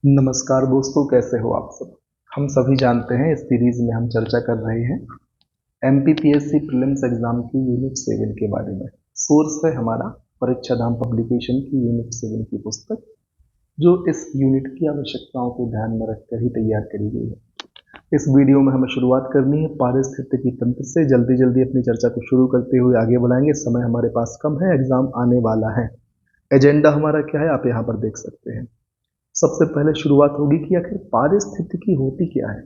नमस्कार दोस्तों, कैसे हो आप सब। हम सभी जानते हैं इस सीरीज में हम चर्चा कर रहे हैं एमपीपीएससी प्रीलिम्स एग्जाम की यूनिट 7 के बारे में। सोर्स है हमारा परीक्षा धाम पब्लिकेशन की यूनिट 7 की पुस्तक, जो इस यूनिट की आवश्यकताओं को ध्यान में रखकर ही तैयार करी गई है। इस वीडियो में हमें शुरुआत करनी है पारिस्थितिकी तंत्र से। जल्दी जल्दी अपनी चर्चा को शुरू करते हुए आगे बढ़ाएंगे। समय हमारे पास कम है, एग्जाम आने वाला है। एजेंडा हमारा क्या है आप यहाँ पर देख सकते हैं। सबसे पहले शुरुआत होगी कि आखिर पारिस्थितिकी होती क्या है।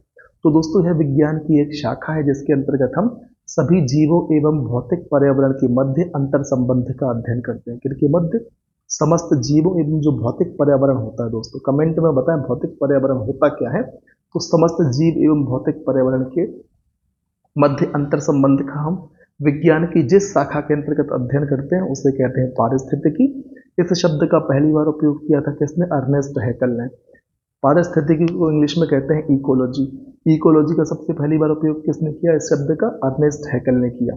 तो दोस्तों, यह विज्ञान की एक शाखा है जिसके अंतर्गत हम सभी जीवों एवं भौतिक पर्यावरण के मध्य अंतर संबंध का अध्ययन करते हैं। किनके मध्य? समस्त जीवों एवं जो भौतिक पर्यावरण होता है। दोस्तों कमेंट में बताएं भौतिक पर्यावरण होता क्या है। तो समस्त जीव एवं भौतिक पर्यावरण के मध्य अंतर संबंध का हम विज्ञान की जिस शाखा के अंतर्गत अध्ययन करते हैं उसे कहते हैं पारिस्थितिकी। इस शब्द का पहली बार उपयोग किया था किसने? अर्नेस्ट हैकल ने। पारिस्थितिकी को इंग्लिश में कहते हैं इकोलॉजी। इकोलॉजी का सबसे पहली बार उपयोग किसने किया? इस शब्द का अर्नेस्ट हैकल ने किया।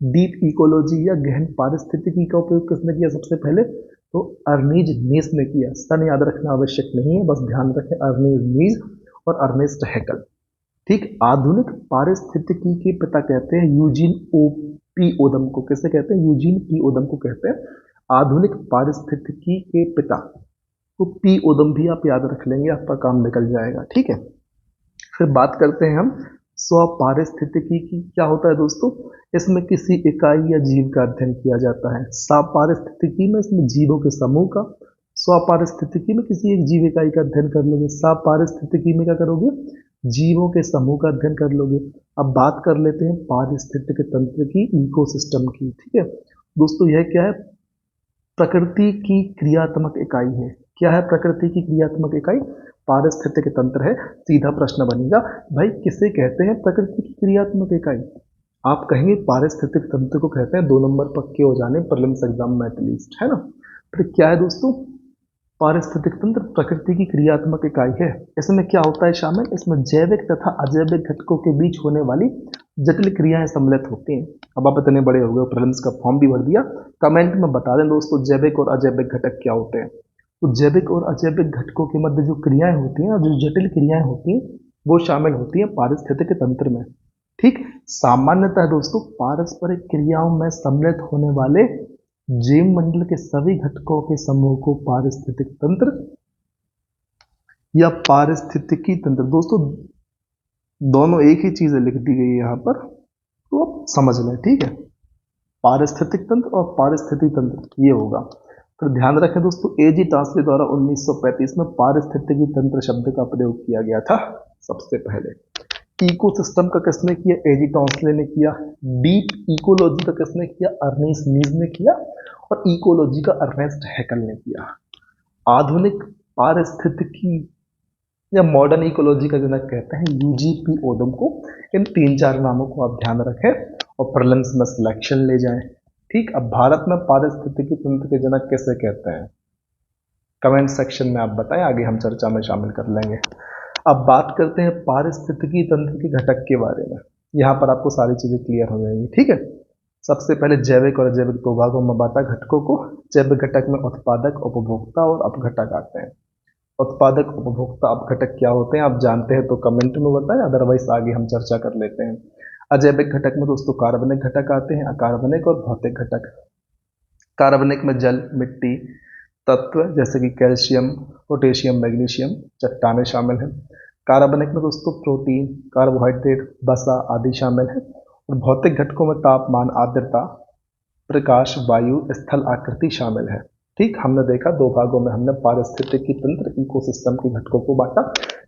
डीप इकोलॉजी या गहन पारिस्थितिकी का उपयोग किसने किया सबसे पहले? तो अर्नीज नीस ने किया। सन याद रखना आवश्यक नहीं है, बस ध्यान रखें अर्नीज नीस और अर्नेस्ट हैकल। ठीक। आधुनिक पारिस्थितिकी के पिता कहते हैं यूजीन ओ पी ओदम को। किसे कहते हैं? यूजीन पी ओदम को कहते हैं आधुनिक पारिस्थितिकी के पिता। तो पी ओदम भी आप याद रख लेंगे, आपका काम निकल जाएगा। ठीक है। फिर बात करते हैं हम स्वपारिस्थितिकी की। क्या होता है दोस्तों? इसमें किसी इकाई या जीव का अध्ययन किया जाता है। सपारिस्थितिकी में इसमें जीवों के समूह का, स्वपारिस्थितिकी में किसी एक जीव इकाई का अध्ययन कर लोगे। सपारिस्थितिकी में क्या करोगे? जीवों के समूह का अध्ययन कर लोगे। अब बात कर लेते हैं पारिस्थितिक तंत्र की, इकोसिस्टम की। ठीक है दोस्तों, यह क्या है? प्रकृति की क्रियात्मक इकाई है। क्या है प्रकृति की क्रियात्मक इकाई? पारिस्थितिक तंत्र है। सीधा प्रश्न बनेगा, भाई किसे कहते हैं प्रकृति की क्रियात्मक इकाई? आप कहेंगे पारिस्थितिक तंत्र को कहते हैं। 2 नंबर पक्के हो जाने प्रीलिम्स एग्जाम में एटलीस्ट, है ना। फिर क्या है दोस्तों? पारिस्थितिक तंत्र प्रकृति की क्रियात्मक इकाई है। इसमें क्या होता है शामिल? इसमें जैविक तथा अजैविक घटकों के बीच होने वाली जटिल क्रियाएं सम्मिलित होती हैं। अब आप इतने बड़े हो गए, प्रीलिम्स का फॉर्म भी भर दिया, कमेंट में बता दें दोस्तों जैविक और अजैविक घटक क्या होते हैं। तो जैविक और अजैविक घटकों के मध्य जो क्रियाएं होती हैं, जो जटिल क्रियाएं होती हैं, वो शामिल होती हैं पारिस्थितिक तंत्र में। ठीक। सामान्यतः दोस्तों पारस्परिक क्रियाओं में सम्मिलित होने वाले जीव मंडल के सभी घटकों के समूह को पारिस्थितिक तंत्र या पारिस्थितिकी तंत्र, दोस्तों दोनों एक ही चीज लिख दी गई है यहाँ पर, तो आप समझ लें। ठीक है, पारिस्थितिक तंत्र और पारिस्थितिक तंत्र ये होगा। तो ध्यान रखें दोस्तों, एजी टास्ले द्वारा 1935 में पारिस्थितिकी तंत्र शब्द का प्रयोग किया गया था सबसे पहले। इकोसिस्टम का किसने किया? एजी टॉन्सले ने किया। डीप इकोलॉजी का किसने किया? अर्नेस्ट नीज ने किया। और इकोलॉजी का अर्नेस्ट हैकल ने किया। आधुनिक पारिस्थितिकी या मॉडर्न इकोलॉजी का जनक कहते हैं यूजीपी ओदम को। इन 3-4 नामों को आप ध्यान रखें और प्रीलिम्स में सिलेक्शन ले जाएं। ठीक। अब भारत में पारिस्थितिकी तंत्र के जनक कैसे कहते हैं? कमेंट सेक्शन में आप बताएं, आगे हम चर्चा में शामिल कर लेंगे। अब बात करते हैं पारिस्थितिकी तंत्र के घटक के बारे में। यहाँ पर आपको सारी चीजें क्लियर हो जाएंगी। ठीक है। सबसे पहले जैविक और अजैविक 2 भागों में बांटा घटकों को। जैविक घटक में उत्पादक, उपभोक्ता और अपघटक आते हैं। उत्पादक, उपभोक्ता, अपघटक क्या होते हैं आप जानते हैं तो कमेंट में बताएं, अदरवाइज आगे हम चर्चा कर लेते हैं। अजैविक घटक में दोस्तों कार्बनिक घटक आते हैं, अकार्बनिक और भौतिक घटक। कार्बनिक में जल, मिट्टी, तत्व जैसे कि कैल्शियम, पोटेशियम, मैग्नीशियम, चट्टानें शामिल हैं। कार्बनिक में दोस्तों प्रोटीन, कार्बोहाइड्रेट, वसा आदि शामिल है। और भौतिक घटकों में तापमान, आर्द्रता, प्रकाश, वायु, स्थल आकृति शामिल है। ठीक। हमने देखा 2 भागों में हमने पारिस्थितिकी तंत्र इकोसिस्टम के घटकों को बांटा,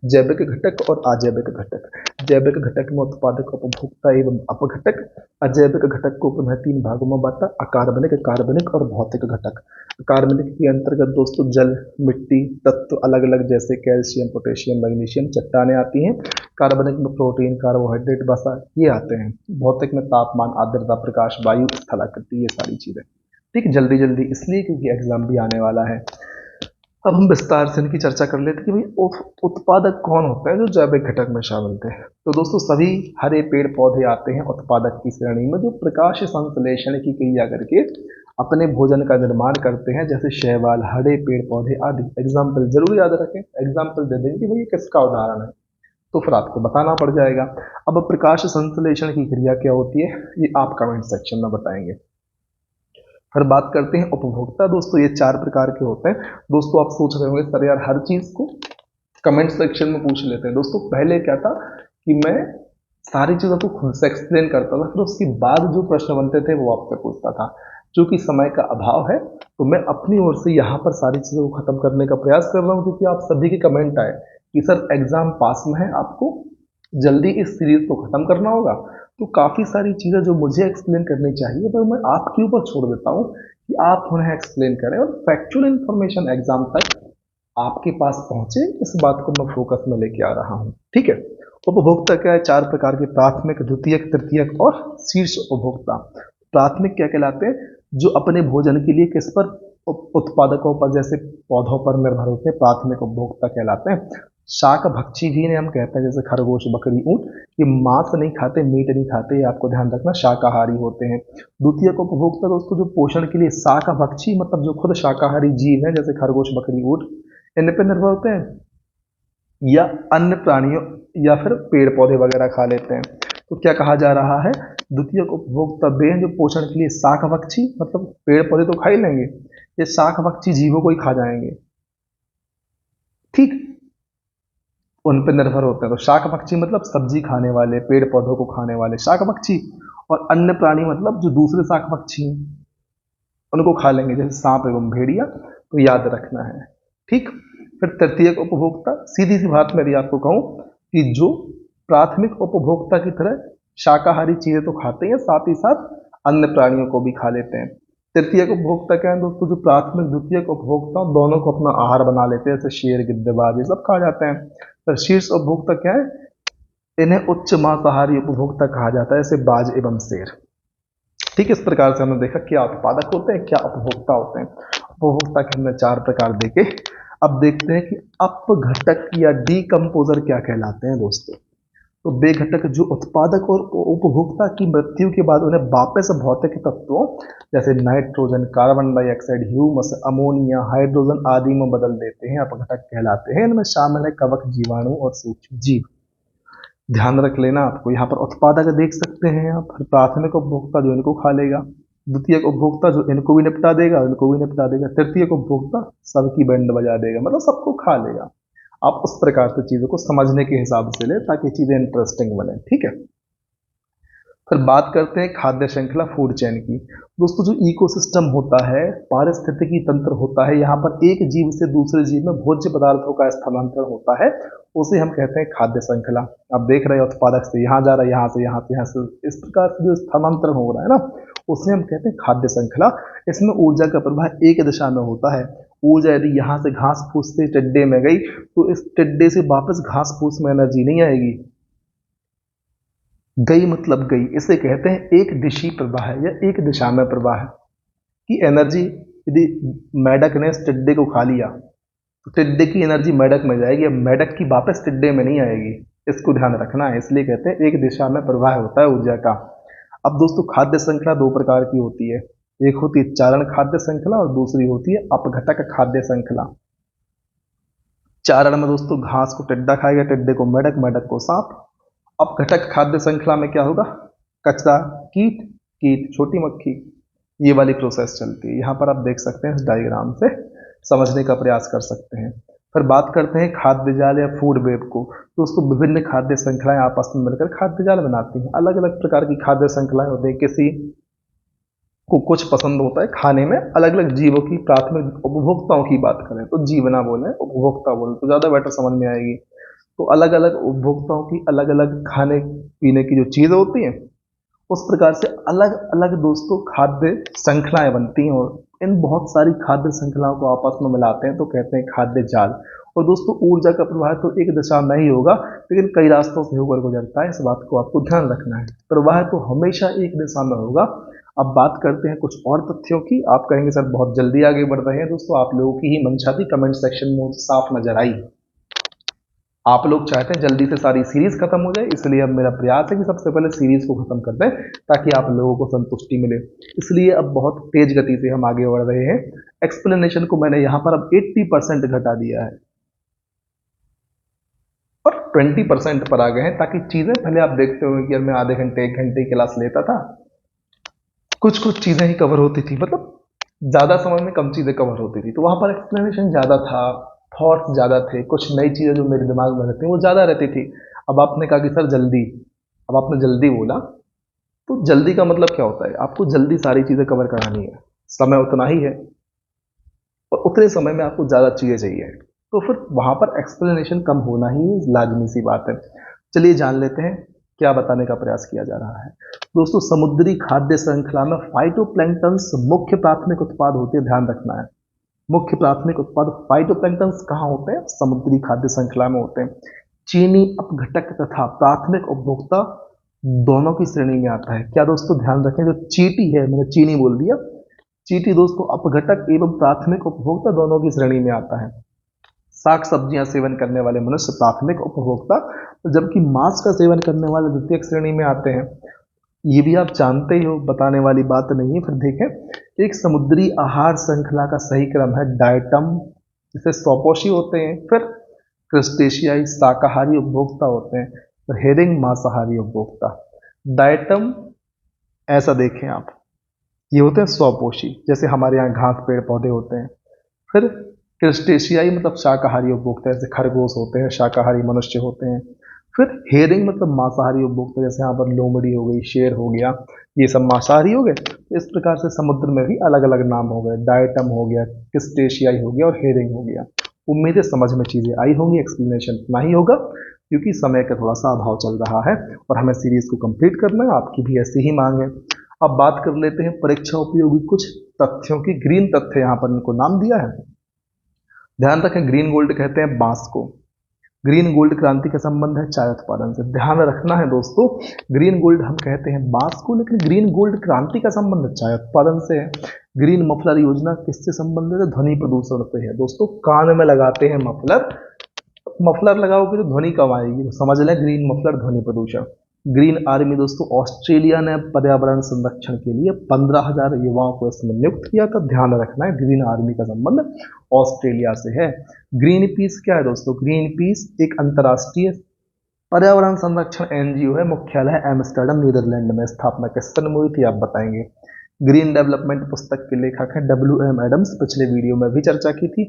जैविक घटक और अजैविक घटक। जैविक घटक में उत्पादक, उपभोक्ता एवं अपघटक। अजैविक घटक को पुनः 3 भागों में बांटा, अकार्बनिक, कार्बनिक और भौतिक घटक। कार्बनिक के अंतर्गत दोस्तों जल, मिट्टी, तत्व अलग अलग जैसे कैल्शियम, पोटेशियम, मैग्नीशियम, चट्टानें आती हैं। कार्बनिक में प्रोटीन, कार्बोहाइड्रेट, वसा ये आते हैं। भौतिक में तापमान, आर्द्रता, प्रकाश, वायु, स्थलाकृति, ये सारी चीजें। ठीक। जल्दी जल्दी इसलिए क्योंकि एग्जाम भी आने वाला है। अब हम विस्तार से इनकी चर्चा कर लेते हैं कि भाई उत्पादक कौन होता है जो जैविक घटक में शामिल थे। तो दोस्तों सभी हरे पेड़ पौधे आते हैं उत्पादक की श्रेणी में, जो प्रकाश संश्लेषण की क्रिया करके अपने भोजन का निर्माण करते हैं, जैसे शैवाल, हरे पेड़ पौधे आदि। एग्जाम्पल जरूर याद रखें, एग्जाम्पल दे देंगे भाई ये किसका उदाहरण है, तो फिर आपको बताना पड़ जाएगा। अब प्रकाश संश्लेषण की क्रिया क्या होती है, ये आप कमेंट सेक्शन में बताएंगे। फिर बात करते हैं उपभोक्ता। दोस्तों ये 4 प्रकार के होते हैं। दोस्तों आप सोच रहे होंगे सर यार हर चीज को कमेंट सेक्शन में पूछ लेते हैं। दोस्तों पहले क्या था कि मैं सारी चीजों को खुद से एक्सप्लेन करता था, फिर उसके बाद जो प्रश्न बनते थे वो आपसे पूछता था। क्योंकि समय का अभाव है तो मैं अपनी ओर से यहाँ पर सारी चीजों को खत्म करने का प्रयास कर रहा हूँ, क्योंकि आप सभी के कमेंट आए कि सर एग्जाम पास में है, आपको जल्दी इस सीरीज को खत्म करना होगा। तो काफी सारी चीजें जो मुझे एक्सप्लेन करनी चाहिए पर मैं आपके ऊपर छोड़ देता हूँ कि आप उन्हें एक्सप्लेन करें और फैक्चुअल इंफॉर्मेशन एग्जाम तक आपके पास पहुंचे, इस बात को मैं फोकस में लेके आ रहा हूं। ठीक है। उपभोक्ता क्या है, 4 प्रकार के, प्राथमिक, द्वितीयक, तृतीयक और शीर्ष उपभोक्ता। प्राथमिक क्या कहलाते हैं, जो अपने भोजन के लिए किस पर, उत्पादकों पर जैसे पौधों पर निर्भर होते हैं, प्राथमिक उपभोक्ता कहलाते हैं। शाक भक्षी भी इन्हें हम कहते हैं, जैसे खरगोश, बकरी, ऊंट, ये मांस नहीं खाते, मीट नहीं खाते, ये आपको ध्यान रखना, शाकाहारी होते हैं। द्वितीयक उपभोक्ता दोस्तों जो पोषण के लिए, शाक भक्षी मतलब जो खुद शाकाहारी जीव हैं, जैसे खरगोश, बकरी, ऊंट, इन पर निर्भर होते हैं, या अन्य प्राणियों या फिर पेड़ पौधे वगैरह खा लेते हैं। तो क्या कहा जा रहा है, द्वितीयक उपभोक्ता वे हैं जो पोषण के लिए शाक भक्षी, मतलब पेड़ पौधे तो खा ही लेंगे, ये शाक भक्षी जीवों को ही खा जाएंगे, ठीक, उन पर निर्भर होते हैं। तो शाक भक्षी मतलब सब्जी खाने वाले, पेड़ पौधों को खाने वाले शाक भक्षी, और अन्य प्राणी मतलब जो दूसरे शाक भक्षी हैं उनको खा लेंगे, जैसे सांप एवं भेड़िया। तो याद रखना है, ठीक। फिर तृतीयक उपभोक्ता, सीधी सी बात मेरी आपको कहूं कि जो प्राथमिक उपभोक्ता की तरह शाकाहारी चीजें तो खाते हैं, साथ ही साथ अन्य प्राणियों को भी खा लेते हैं। तृतीयक उपभोक्ता क्या है दोस्तों, जो प्राथमिक द्वितीयक उपभोक्ता दोनों को अपना आहार बना लेते हैं, जैसे शेर, गिद्धबाज, ये सब खा जाते हैं। फिर शीर्ष उपभोक्ता क्या है, इन्हें उच्च मांसाहारी उपभोक्ता कहा जाता है, जैसे बाज एवं शेर। ठीक, इस प्रकार से हमने देखा क्या उत्पादक होते हैं, क्या उपभोक्ता होते हैं। उपभोक्ता के हमने 4 प्रकार देखे। अब देखते हैं कि अपघटक या डीकंपोजर क्या कहलाते हैं दोस्तों। तो बेघटक जो उत्पादक और उपभोक्ता की मृत्यु के बाद उन्हें वापस भौतिक तत्वों जैसे nitrogen, carbon dioxide, humus, ammonia, hydrogen आदि में बदल देते हैं, अपघटक कहलाते हैं। इनमें शामिल है कवक, जीवाणु और सूक्ष्म जीव। ध्यान रख लेना, आपको यहाँ पर उत्पादक देख सकते हैं आप, प्राथमिक उपभोक्ता जो इनको खा लेगा, द्वितीयक उपभोक्ता जो इनको भी निपटा देगा, इनको भी निपटा देगा, तृतीयक उपभोक्ता सबकी बैंड बजा देगा, मतलब सबको खा लेगा। आप उस प्रकार से चीजों को समझने के हिसाब से ले ताकि चीजें इंटरेस्टिंग बने, ठीक है। फिर बात करते हैं खाद्य श्रृंखला, फूड चेन की। दोस्तों जो इकोसिस्टम होता है, पारिस्थितिकी तंत्र होता है, यहाँ पर एक जीव से दूसरे जीव में भोज्य पदार्थों का स्थानांतरण होता है, उसे हम कहते हैं खाद्य श्रृंखला। आप देख रहे हैं उत्पादक से यहाँ जा रहा है, यहाँ से यहाँ से यहाँ से, इस प्रकार से जो स्थानांतरण हो रहा है ना, उसे हम कहते हैं खाद्य श्रृंखला। इसमें ऊर्जा का प्रवाह एक दिशा में होता है। ऊर्जा यदि यहाँ से घास फूस से टिड्डे में गई तो इस टिड्डे से वापस घास फूस में एनर्जी नहीं आएगी, गई मतलब गई, इसे कहते हैं एक दिशी प्रवाह या एक दिशा में प्रवाह की एनर्जी। यदि मेढक ने इस टिड्डे को खा लिया तो टिड्डे की एनर्जी मेढक में जाएगी, अब मेढक की वापस टिड्डे में नहीं आएगी, इसको ध्यान रखना है। इसलिए कहते हैं एक दिशा में प्रवाह होता है ऊर्जा का। अब दोस्तों खाद्य श्रृंखला 2 प्रकार की होती है, एक होती है चारण खाद्य श्रृंखला और दूसरी होती है अपघटक खाद्य श्रृंखला। चारण में दोस्तों घास को टिड्डा खाएगा, टिड्डे को मेढक, मेढक को सांप। अपघटक खाद्य श्रृंखला में क्या होगा, कचरा, कीट, कीट छोटी मक्खी, ये वाली प्रोसेस चलती है। यहाँ पर आप देख सकते हैं, इस डायग्राम से समझने का प्रयास कर सकते हैं। फिर बात करते हैं खाद्य जाल या फूड वेब को। दोस्तों विभिन्न खाद्य श्रृंखलाएं आपस में मिलकर खाद्य जाल बनाती हैं। अलग अलग प्रकार की खाद्य श्रृंखलाएं होती हैं, किसी को कुछ पसंद होता है खाने में, अलग अलग जीवों की, प्राथमिक उपभोक्ताओं की बात करें तो जीव ना बोले, उपभोक्ता बोले तो ज़्यादा बेटर समझ में आएगी। तो अलग अलग उपभोक्ताओं की अलग अलग खाने पीने की जो चीज़ें होती हैं, उस प्रकार से अलग अलग दोस्तों खाद्य श्रृंखलाएं बनती हैं, और इन बहुत सारी खाद्य श्रृंखलाओं को आपस में मिलाते हैं तो कहते हैं खाद्य जाल। और दोस्तों ऊर्जा का प्रवाह तो एक दिशा में ही होगा, लेकिन कई रास्तों से होकर गुजरता है, इस बात को आपको ध्यान रखना है। प्रवाह तो हमेशा एक दिशा में होगा। अब बात करते हैं कुछ और तथ्यों की। आप कहेंगे सर बहुत जल्दी आगे बढ़ रहे हैं। दोस्तों आप लोगों की ही मंशा थी, कमेंट सेक्शन में साफ नजर आई। आप लोग चाहते हैं जल्दी से सारी सीरीज खत्म हो जाए, इसलिए अब मेरा प्रयास है कि सबसे पहले सीरीज को खत्म कर दें ताकि आप लोगों को संतुष्टि मिले। इसलिए अब बहुत तेज गति से हम आगे बढ़ रहे हैं। एक्सप्लेनेशन को मैंने यहाँ पर अब 80% घटा दिया है और 20% पर आ गए हैं, ताकि चीजें पहले आप देखते हो कि यार मैं आधे घंटे 1 घंटे की क्लास लेता था, कुछ कुछ चीजें ही कवर होती थी, मतलब ज्यादा समय में कम चीजें कवर होती थी, तो वहां पर एक्सप्लेनेशन ज्यादा था, थॉट्स ज्यादा थे, कुछ नई चीजें जो मेरे दिमाग में रहती वो ज्यादा रहती थी। अब आपने कहा कि सर जल्दी, अब आपने जल्दी बोला, तो जल्दी का मतलब क्या होता है, आपको जल्दी सारी चीजें कवर करानी है, समय उतना ही है और उतने समय में आपको ज्यादा चीजें चाहिए, तो फिर वहां पर एक्सप्लेनेशन कम होना ही लाजमी सी बात है। चलिए जान लेते हैं क्या बताने का प्रयास किया जा रहा है। दोस्तों, समुद्री खाद्य श्रृंखला में फाइटोप्लैंक्टन्स मुख्य प्राथमिक उत्पाद होते हैं, ध्यान रखना है। मुख्य प्राथमिक उत्पाद फाइटोप्लैंक्टन्स कहाँ होते हैं? समुद्री खाद्य श्रृंखला में होते हैं। चीनी अपघटक तथा प्राथमिक उपभोक्ता दोनों की श्रेणी में आता है। क्या दोस्तों, ध्यान रखें, जो चींटी है, मैंने चीनी बोल दिया, चींटी दोस्तों अपघटक एवं प्राथमिक उपभोक्ता दोनों की श्रेणी में आता है। साग सब्जियां सेवन करने वाले मनुष्य प्राथमिक उपभोक्ता, जबकि मांस का सेवन करने वाले द्वितीयक श्रेणी में आते हैं। ये भी आप जानते ही हो, बताने वाली बात नहीं है। फिर देखें, एक समुद्री आहार श्रृंखला का सही क्रम है डायटम, जिसे सौपोषी होते हैं, फिर क्रस्टेशियाई शाकाहारी उपभोक्ता होते हैं, फिर हेरिंग मांसाहारी उपभोक्ता। डायटम ऐसा देखें आप, ये होते हैं स्वपोषी, जैसे हमारे यहाँ घास पेड़ पौधे होते हैं। फिर क्रस्टेशियाई मतलब शाकाहारी उपभोक्ता, जैसे खरगोश होते हैं, शाकाहारी मनुष्य होते हैं। फिर हेरिंग मतलब मांसाहारी उपभोक्ता, जैसे यहाँ पर लोमड़ी हो गई, शेर हो गया, ये सब मांसाहारी हो गए। तो इस प्रकार से समुद्र में भी अलग अलग नाम हो गए, डायटम हो गया, क्रस्टेशियाई हो गया और हेरिंग हो गया। उम्मीद है समझ में चीजें आई होंगी। एक्सप्लेनेशन इतना ही होगा क्योंकि समय का थोड़ा सा अभाव चल रहा है और हमें सीरीज को कंप्लीट करना है, आपकी भी ऐसी ही मांग है। अब बात कर लेते हैं परीक्षा उपयोगी कुछ तथ्यों की। ग्रीन तथ्य यहाँ पर इनको नाम दिया है, ध्यान रखें। ग्रीन गोल्ड कहते हैं बांस को। ग्रीन गोल्ड क्रांति का संबंध है चाय उत्पादन से, ध्यान रखना है दोस्तों। ग्रीन गोल्ड हम कहते हैं बांस को, लेकिन ग्रीन गोल्ड क्रांति का संबंध चाय उत्पादन से है। ग्रीन मफलर योजना किससे संबंधित है? ध्वनि प्रदूषण से है। दोस्तों, कान में लगाते हैं मफलर, मफलर लगाओगे तो ध्वनि कम आएगी, तो समझ लें ग्रीन मफलर ध्वनि प्रदूषण। ग्रीन आर्मी दोस्तों, ऑस्ट्रेलिया ने पर्यावरण संरक्षण के लिए 15,000 युवाओं को इसमें नियुक्त किया था, ध्यान रखना है। ग्रीन आर्मी का संबंध ऑस्ट्रेलिया से है। ग्रीन पीस क्या है दोस्तों? ग्रीन पीस एक अंतर्राष्ट्रीय पर्यावरण संरक्षण एनजीओ है, मुख्यालय है एम्स्टर्डम नीदरलैंड में। स्थापना किस सन में हुई थी आप बताएंगे। ग्रीन डेवलपमेंट पुस्तक के लेखक हैं WM एडम्स, पिछले वीडियो में भी चर्चा की थी।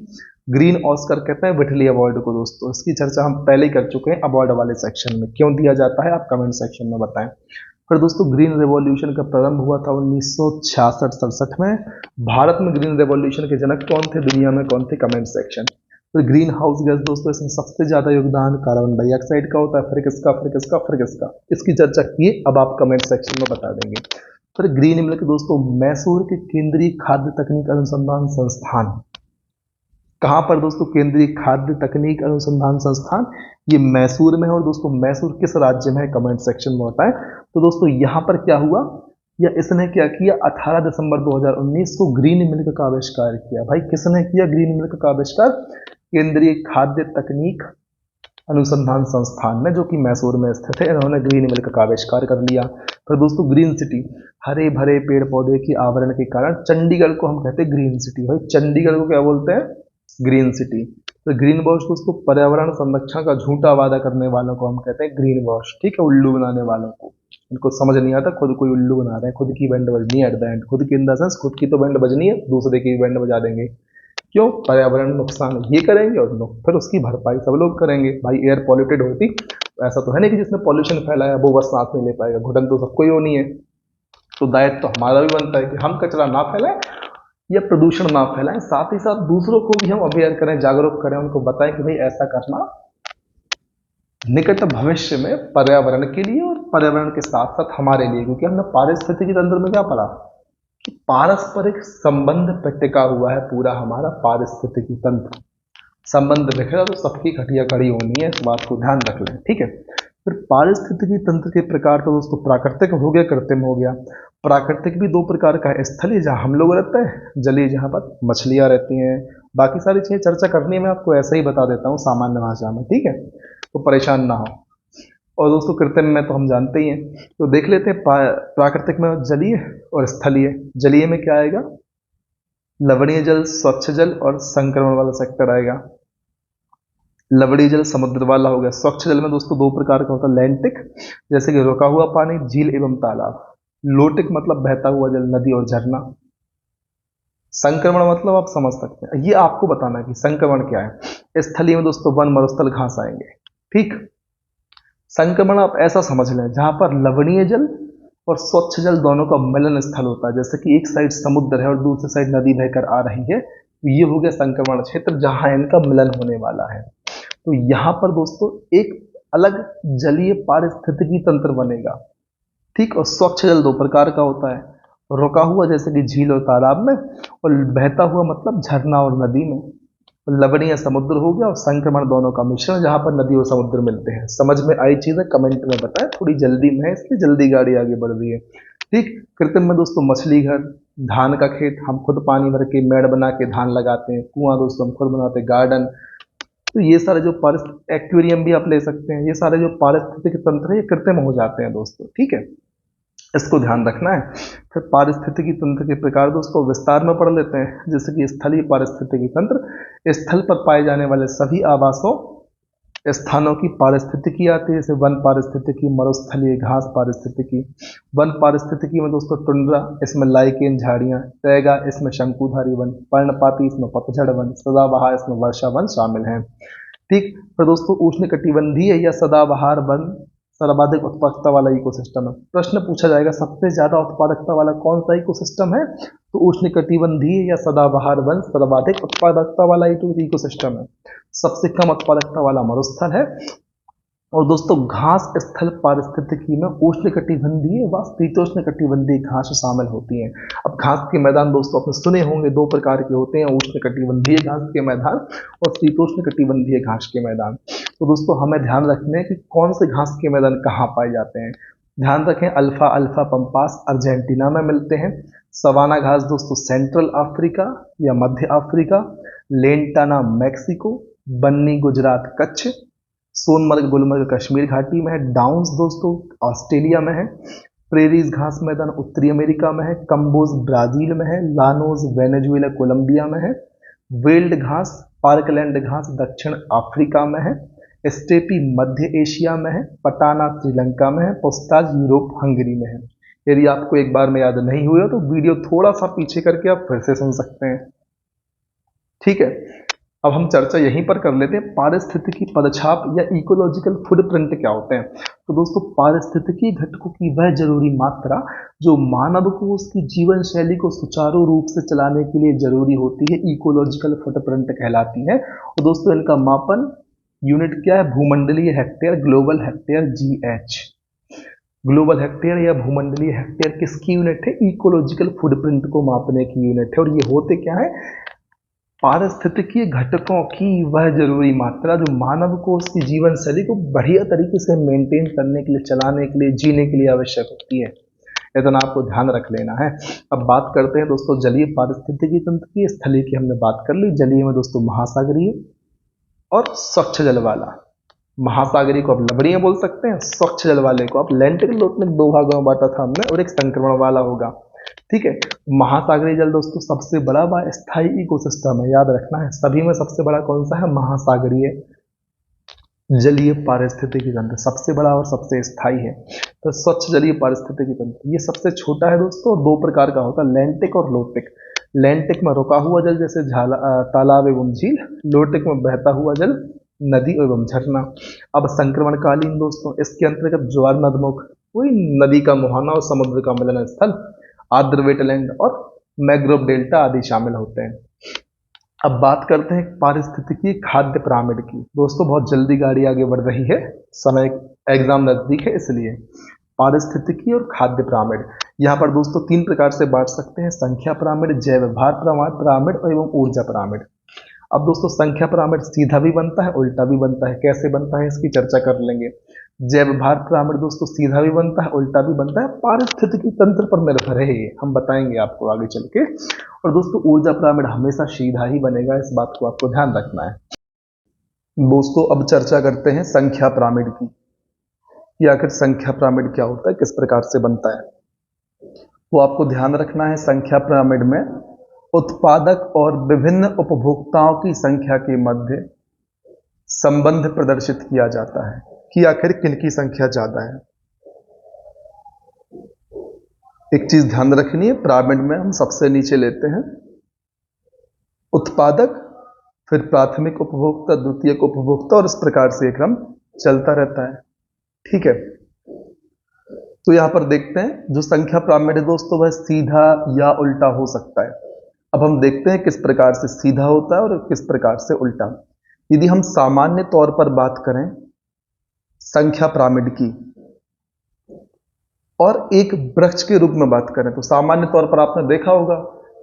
ग्रीन ऑस्कर कहते हैं विटली अवार्ड को दोस्तों, इसकी चर्चा हम पहले ही कर चुके हैं अवार्ड वाले सेक्शन में। क्यों दिया जाता है आप कमेंट सेक्शन में बताएं। फिर दोस्तों, ग्रीन रेवोल्यूशन का प्रारंभ हुआ था 1966-67 में। भारत में ग्रीन रेवोल्यूशन के जनक कौन थे, दुनिया में कौन थे, कमेंट सेक्शन। फिर ग्रीन हाउस गैस दोस्तों, इसमें सबसे ज्यादा योगदान कार्बन डाइऑक्साइड का होता है। फिर किसका, फिर किसका, फिर किसका, इसकी चर्चा की, अब आप कमेंट सेक्शन में बता देंगे। फिर ग्रीन मिल्क दोस्तों, मैसूर के केंद्रीय खाद्य तकनीक अनुसंधान संस्थान, कहां पर दोस्तों? केंद्रीय खाद्य तकनीक अनुसंधान संस्थान, ये मैसूर में है। और दोस्तों, मैसूर किस राज्य में है, कमेंट सेक्शन में बताएं। तो दोस्तों, यहां पर क्या हुआ, या इसने क्या किया, 18 दिसंबर 2019 को ग्रीन मिल्क का आविष्कार किया। भाई किसने किया ग्रीन मिल्क का आविष्कार? केंद्रीय खाद्य तकनीक अनुसंधान संस्थान में, जो कि मैसूर में स्थित है, इन्होंने ग्रीन मिल्क का आविष्कार कर लिया। फिर दोस्तों, ग्रीन सिटी, हरे भरे पेड़ पौधे की आवरण के कारण चंडीगढ़ को हम कहते हैं ग्रीन सिटी। भाई चंडीगढ़ को क्या बोलते हैं? Green city. तो ग्रीन वॉश दोस्तों, पर्यावरण संरक्षण का झूठा वादा करने वालों को हम कहते हैं ग्रीन वॉश, ठीक है, उल्लू बनाने वालों को। इनको समझ नहीं आता, खुद कोई उल्लू बना रहे हैं, खुद की बैंड बजनी है एट द एंड, खुद की इन द सेंस खुद की तो बैंड बजनी है, दूसरे की बैंड बजा देंगे। क्यों? पर्यावरण नुकसान ये करेंगे और फिर उसकी भरपाई सब लोग करेंगे। भाई एयर पॉल्यूटेड होती, ऐसा तो है नहीं कि जिसने पॉल्यूशन फैलाया वो बस सांस नहीं ले पाएगा, घुटन तो सबको ही होनी है। तो दायित्व तो हमारा भी बनता है कि हम कचरा ना फैलाएं या प्रदूषण ना फैलाएं, साथ ही साथ दूसरों को भी हम अवेयर करें, जागरूक करें, उनको बताएं कि भाई ऐसा करना निकट भविष्य में पर्यावरण के लिए और पर्यावरण के साथ साथ हमारे लिए, क्योंकि हमने पारिस्थितिकी तंत्र में क्या पढ़ा कि पारस्परिक संबंध पर टिका हुआ है पूरा हमारा पारिस्थितिकी तंत्र। संबंध बिखरा तो सबकी खटिया खड़ी होनी है, इस बात को ध्यान रख लें, ठीक है। फिर पारिस्थितिकी तंत्र के प्रकार तो दोस्तों प्राकृतिक हो गया, कृत्रिम हो गया। प्राकृतिक भी दो प्रकार का है, स्थलीय जहाँ हम लोग रहते हैं, जलीय जहाँ पर मछलियाँ रहती हैं। बाकी सारी चीजें चर्चा करनी है, मैं आपको ऐसे ही बता देता हूँ सामान्य भाषा में, ठीक है। तो परेशान ना हो। और दोस्तों कृत्रिम में तो हम जानते ही हैं, तो देख लेते हैं प्राकृतिक में जलीय और स्थलीय। जलीय में क्या आएगा, लवणीय जल, स्वच्छ जल और संक्रमण वाला सेक्टर आएगा। लवणीय जल समुद्र वाला हो गया। स्वच्छ जल में दोस्तों दो प्रकार का होता है, लैंटिक जैसे कि रुका हुआ पानी, झील एवं तालाब। लोटिक मतलब बहता हुआ जल, नदी और झरना। संक्रमण मतलब आप समझ सकते हैं, ये आपको बताना है कि संक्रमण क्या है। स्थलीय में दोस्तों वन, मरुस्थल, घास आएंगे। ठीक, संक्रमण आप ऐसा समझ लें जहां पर लवणीय जल और स्वच्छ जल दोनों का मिलन स्थल होता है, जैसे कि एक साइड समुद्र है और दूसरी साइड नदी बहकर आ रही है, तो ये हो गया संक्रमण क्षेत्र जहां इनका मिलन होने वाला है। तो यहाँ पर दोस्तों एक अलग जलीय पारिस्थितिकी तंत्र बनेगा। ठीक, और स्वच्छ जल दो प्रकार का होता है, रुका हुआ जैसे कि झील और तालाब में, और बहता हुआ मतलब झरना और नदी में। लवणीय समुद्र हो गया और संक्रमण दोनों का मिश्रण जहां पर नदी और समुद्र मिलते हैं। समझ में आई चीजें कमेंट में बताएं, थोड़ी जल्दी में है इसलिए जल्दी गाड़ी आगे बढ़ रही है। ठीक, कृत्रिम में दोस्तों मछली घर, धान का खेत, हम खुद पानी भर के मेड़ बना के धान लगाते हैं, कुआं दोस्तों हम खुद बनाते हैं, गार्डन। तो ये सारे जो एक्वेरियम भी आप ले सकते हैं, ये सारे जो पारिस्थितिक तंत्र है ये कृत्रिम हो जाते हैं दोस्तों। ठीक है, इसको ध्यान रखना है। फिर पारिस्थितिकी तंत्र के प्रकार दोस्तों विस्तार में पढ़ लेते हैं, जैसे कि स्थलीय पारिस्थितिकी तंत्र, स्थल पर पाए जाने वाले सभी आवासों स्थानों की पारिस्थितिकी आती है, जैसे वन पारिस्थितिकी, मरुस्थलीय, घास पारिस्थितिकी। वन पारिस्थितिकी में दोस्तों टुंड्रा, इसमें लाइकेन झाड़ियां, तैगा इसमें शंकुधारी वन, पर्णपाती इसमें पतझड़ वन, सदाबहार इसमें वर्षा वन शामिल हैं। ठीक, फिर दोस्तों उष्णकटिबंधीय या सदाबहार वन सर्वाधिक उत्पादकता वाला इकोसिस्टम है। प्रश्न पूछा जाएगा सबसे ज्यादा उत्पादकता वाला कौन सा इकोसिस्टम है, तो उष्णकटिबंधीय या सदाबहार वन सर्वाधिक उत्पादकता वाला इकोसिस्टम है। सबसे कम उत्पादकता वाला मरुस्थल है। और दोस्तों घास स्थल पारिस्थितिकी में उष्णकटिबंधीय व शीतोष्णकटिबंधीय घास शामिल होती हैं। अब घास के मैदान दोस्तों आपने सुने होंगे, दो प्रकार के होते हैं, उष्णकटिबंधीय घास के मैदान और शीतोष्णकटिबंधीय घास के मैदान। तो दोस्तों हमें ध्यान रखना है कि कौन से घास के मैदान कहाँ पाए जाते हैं। ध्यान रखें, अल्फा अल्फा पंपास अर्जेंटीना में मिलते हैं। सवाना घास दोस्तों सेंट्रल अफ्रीका या मध्य अफ्रीका, लेंटाना मैक्सिको, बन्नी गुजरात कच्छ, सोनमर्ग गुलमर्ग कश्मीर घाटी में है, डाउन्स दोस्तों ऑस्ट्रेलिया में है, प्रेरीज घास मैदान उत्तरी अमेरिका में है, कंबोज ब्राजील में है, लानोज वेनेजुएला कोलंबिया में है, वेल्ड घास पार्कलैंड घास दक्षिण अफ्रीका में है, स्टेपी मध्य एशिया में है, पटाना श्रीलंका में है, पोस्टाज यूरोप हंगरी में है। यदि आपको एक बार में याद नहीं हुआ तो वीडियो थोड़ा सा पीछे करके आप फिर से सुन सकते हैं। ठीक है, अब हम चर्चा यहीं पर कर लेते हैं, पारिस्थितिकी पदछाप या इकोलॉजिकल फुटप्रिंट क्या होते हैं। तो दोस्तों पारिस्थितिकी घटकों की वह जरूरी मात्रा जो मानव को उसकी जीवन शैली को सुचारू रूप से चलाने के लिए जरूरी होती है, इकोलॉजिकल फुटप्रिंट कहलाती है। और दोस्तों इनका मापन यूनिट क्या है, भूमंडलीय hectare, global hectare GH। Global hectare या भूमंडलीय हेक्टेयर किसकी यूनिट है, इकोलॉजिकल फुटप्रिंट को मापने की यूनिट है। और ये होते क्या है, पारिस्थितिकीय घटकों की वह जरूरी मात्रा जो मानव को उसकी जीवन शैली को बढ़िया तरीके से मेंटेन करने के लिए, चलाने के लिए, जीने के लिए आवश्यक होती है। इतना आपको ध्यान रख लेना है। अब बात करते हैं दोस्तों जलीय पारिस्थितिकी तंत्र की। स्थलीय की हमने बात कर ली। जलीय में दोस्तों महासागरीय और स्वच्छ जल वाला। महासागरीय को आप लवणीय बोल सकते हैं, स्वच्छ जल वाले को आप लैंटिक लोट में दो भागों में बांटा था हमने, और एक संक्रमण वाला होगा। ठीक है, महासागरीय जल दोस्तों सबसे बड़ा व स्थायी इकोसिस्टम है, याद रखना है। सभी में सबसे बड़ा कौन सा है, महासागरीय जलीय पारिस्थितिकी तंत्र सबसे बड़ा और सबसे स्थायी है। तो स्वच्छ जलीय पारिस्थितिकी तंत्र ये सबसे छोटा है दोस्तों, दो प्रकार का होता है, लैंटिक और लोटिक। लैंटिक में रुका हुआ जल जैसे तालाब एवं झील, लोटिक में बहता हुआ जल नदी एवं झरना। अब संक्रमणकालीन दोस्तों इसके अंतर्गत ज्वार नदमुख, वही नदी का मुहाना और समुद्र का मिलन स्थल, आर्द्र वेटलैंड और मैग्रोव डेल्टा आदि शामिल होते हैं। अब बात करते हैं पारिस्थितिकी खाद्य पिरामिड की। दोस्तों बहुत जल्दी गाड़ी आगे बढ़ रही है, समय एग्जाम नजदीक है, इसलिए पारिस्थितिकी और खाद्य पिरामिड यहाँ पर दोस्तों तीन प्रकार से बांट सकते हैं, संख्या पिरामिड, जैव भार पिरामिड एवं ऊर्जा पिरामिड। अब दोस्तों संख्या पिरामिड सीधा भी बनता है, उल्टा भी बनता है। कैसे बनता है इसकी चर्चा कर लेंगे। जैव भार पिरामिड दोस्तों सीधा भी बनता है, उल्टा भी बनता है, पारिस्थितिकी तंत्र पर निर्भर है, हम बताएंगे आपको आगे चल के। और दोस्तों ऊर्जा पिरामिड हमेशा सीधा ही बनेगा, इस बात को आपको ध्यान रखना है। दोस्तों अब चर्चा करते हैं संख्या पिरामिड की कि आखिर संख्या पिरामिड क्या होता है, किस प्रकार से बनता है। तो आपको ध्यान रखना है, संख्या पिरामिड में उत्पादक और विभिन्न उपभोक्ताओं की संख्या के मध्य संबंध प्रदर्शित किया जाता है कि आखिर किनकी संख्या ज्यादा है। एक चीज ध्यान रखनी है, पिरामिड में हम सबसे नीचे लेते हैं उत्पादक, फिर प्राथमिक उपभोक्ता, द्वितीयक उपभोक्ता, और इस प्रकार से एक क्रम चलता रहता है। ठीक है, तो यहां पर देखते हैं जो संख्या पिरामिड है दोस्तों वह सीधा या उल्टा हो सकता है। अब हम देखते हैं किस प्रकार से सीधा होता है और किस प्रकार से उल्टा। यदि हम सामान्य तौर पर बात करें संख्या पिरामिड की और एक वृक्ष के रूप में बात करें, तो सामान्य तौर पर आपने देखा होगा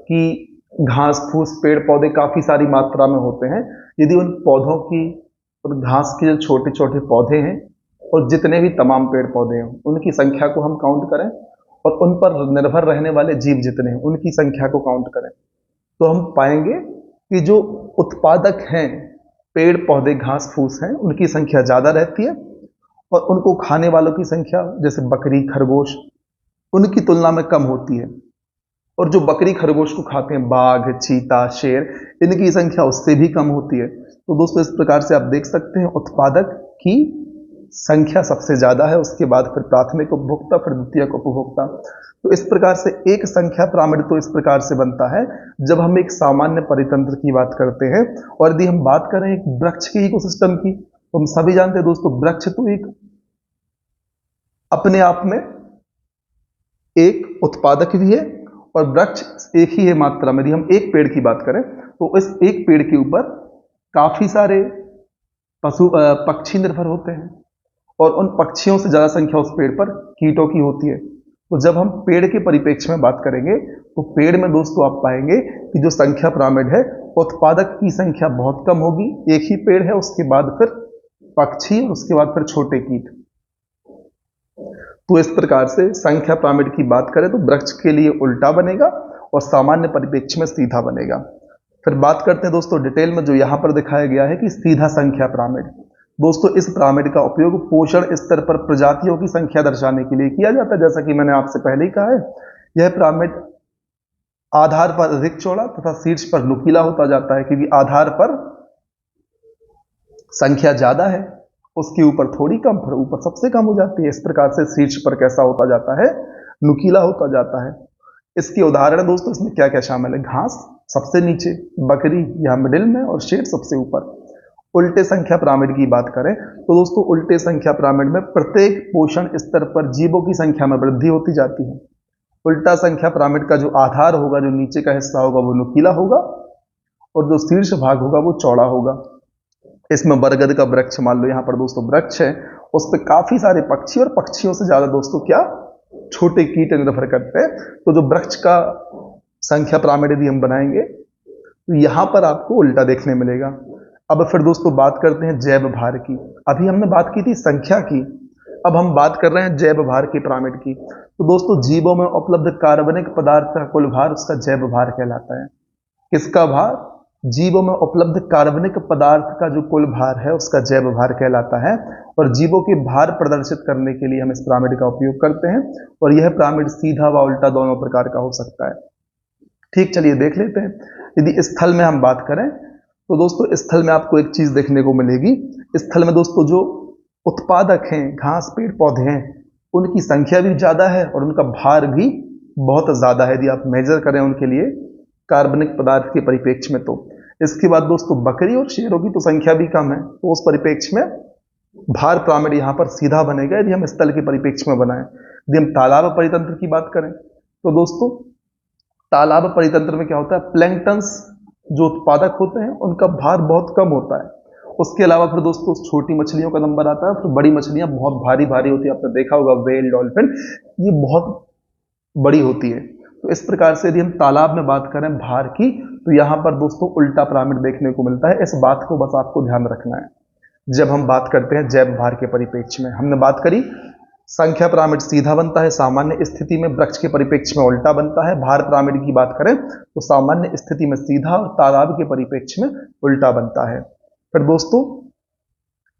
कि घास फूस पेड़ पौधे काफी सारी मात्रा में होते हैं। यदि उन पौधों की और घास के जो छोटे छोटे पौधे हैं और जितने भी तमाम पेड़ पौधे हैं उनकी संख्या को हम काउंट करें और उन पर निर्भर रहने वाले जीव जितने हैं उनकी संख्या को काउंट करें, तो हम पाएंगे कि जो उत्पादक हैं पेड़ पौधे घास फूस हैं उनकी संख्या ज्यादा रहती है और उनको खाने वालों की संख्या जैसे बकरी खरगोश उनकी तुलना में कम होती है। और जो बकरी खरगोश को खाते हैं बाघ चीता शेर, इनकी संख्या उससे भी कम होती है। तो दोस्तों इस प्रकार से आप देख सकते हैं उत्पादक की संख्या सबसे ज्यादा है, उसके बाद फिर प्राथमिक उपभोक्ता, फिर द्वितीयक उपभोक्ता। तो इस प्रकार से एक संख्या पिरामिड तो इस प्रकार से बनता है जब हम एक सामान्य परितंत्र की बात करते हैं। और यदि हम बात करें एक वृक्ष के इकोसिस्टम की, तो हम सभी जानते हैं दोस्तों वृक्ष तो एक अपने आप में एक उत्पादक भी है और वृक्ष एक ही है मात्रा में। यदि हम एक पेड़ की बात करें तो इस एक पेड़ के ऊपर काफी सारे पक्षी निर्भर होते हैं और उन पक्षियों से ज्यादा संख्या उस पेड़ पर कीटों की होती है। तो जब हम पेड़ के परिप्रेक्ष्य में बात करेंगे तो पेड़ में दोस्तों आप पाएंगे कि जो संख्या पिरामिड है उत्पादक की संख्या बहुत कम होगी, एक ही पेड़ है, उसके बाद फिर पक्षी और उसके बाद फिर छोटे कीट। तो इस प्रकार से संख्या पिरामिड की बात करें तो वृक्ष के लिए उल्टा बनेगा और सामान्य परिप्रेक्ष्य में सीधा बनेगा। फिर बात करते हैं दोस्तों डिटेल में, जो यहां पर दिखाया गया है कि सीधा संख्या पिरामिड। दोस्तों इस पिरामिड का उपयोग पोषण स्तर पर प्रजातियों की संख्या दर्शाने के लिए किया जाता है। जैसा कि मैंने आपसे पहले ही कहा है, यह पिरामिड आधार पर अधिक चौड़ा तथा शीर्ष पर नुकीला होता जाता है, क्योंकि आधार पर संख्या ज्यादा है, उसके ऊपर थोड़ी कम, फिर ऊपर सबसे कम हो जाती है। इस प्रकार से शीर्ष पर कैसा होता जाता है, नुकीला होता जाता है। इसके उदाहरण दोस्तों इसमें क्या क्या शामिल है, घास सबसे नीचे, बकरी यहां मिडिल में और शेर सबसे ऊपर। उल्टे संख्या पिरामिड की बात करें तो दोस्तों उल्टे संख्या पिरामिड में प्रत्येक पोषण स्तर पर जीवों की संख्या में वृद्धि होती जाती है। उल्टा संख्या पिरामिड का जो आधार होगा, जो नीचे का हिस्सा होगा वो नुकीला होगा और जो शीर्ष भाग होगा वो चौड़ा होगा। इसमें बरगद का वृक्ष मान लो, यहाँ पर दोस्तों वृक्ष है, उस पर काफी सारे पक्षी और पक्षियों से ज्यादा दोस्तों क्या छोटे कीट निर्भर करते हैं। तो जो वृक्ष का संख्या पिरामिड यदि हम बनाएंगे तो यहां पर आपको उल्टा देखने मिलेगा। अब फिर दोस्तों बात करते हैं जैव भार की। अभी हमने बात की थी संख्या की, अब हम बात कर रहे हैं जैव भार की पिरामिड की। तो दोस्तों जीवों में उपलब्ध कार्बनिक पदार्थ का कुल भार उसका जैव भार कहलाता है। किसका भार, जीवों में उपलब्ध कार्बनिक पदार्थ का जो कुल भार है उसका जैव भार कहलाता है। और जीवों के भार प्रदर्शित करने के लिए हम इस पिरामिड का उपयोग करते हैं और यह पिरामिड सीधा व उल्टा दोनों प्रकार का हो सकता है। ठीक, चलिए देख लेते हैं। यदि स्थल में हम बात करें तो दोस्तों स्थल में आपको एक चीज देखने को मिलेगी। स्थल में दोस्तों जो उत्पादक हैं, घास पेड़ पौधे हैं, उनकी संख्या भी ज्यादा है और उनका भार भी बहुत ज्यादा है यदि आप मेजर करें उनके लिए कार्बनिक पदार्थ के परिप्रेक्ष्य में। तो इसके बाद दोस्तों बकरी और शेरों की तो संख्या भी कम है, तो उस परिप्रेक्ष्य में भार पिरामिड यहां पर सीधा बनेगा यदि हम स्थल के परिप्रेक्ष्य में बनाएं। यदि हम तालाब परितंत्र की बात करें तो दोस्तों तालाब परितंत्र में क्या होता है, प्लैंक्टन्स जो उत्पादक होते हैं उनका भार बहुत कम होता है। उसके अलावा फिर दोस्तों छोटी मछलियों का नंबर आता है, फिर बड़ी मछलियां बहुत भारी भारी होती है। आपने देखा होगा वेल डॉल्फिन, ये बहुत बड़ी होती है। तो इस प्रकार से यदि हम तालाब में बात करें भार की तो यहां पर दोस्तों उल्टा पिरामिड देखने को मिलता है। इस बात को बस आपको ध्यान रखना है जब हम बात करते हैं जैव भार के परिप्रेक्ष्य में। हमने बात करी संख्या पिरामिड सीधा बनता है, सामान्य स्थिति में वृक्ष के परिप्रेक्ष्य में उल्टा बनता है। भार पिरामिड की बात करें तो सामान्य स्थिति में सीधा और तालाब के परिप्रेक्ष्य में उल्टा बनता है। फिर दोस्तों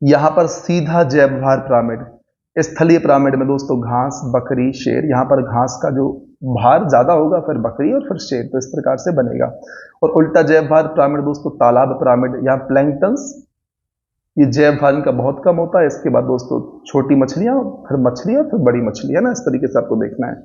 यहाँ पर सीधा जैव भार पिरामिड। स्थलीय पिरामिड में दोस्तों घास, बकरी, शेर, यहाँ पर घास का जो भार ज्यादा होगा, फिर बकरी और फिर शेर, तो इस प्रकार से बनेगा। और उल्टा जैव भार पिरामिड दोस्तों तालाब पिरामिड, यहाँ प्लैंक्टन्स, ये जैव भार इनका बहुत कम होता है। इसके बाद दोस्तों छोटी मछलियां, फिर मछली और फिर बड़ी मछली, है ना, इस तरीके से आपको देखना है।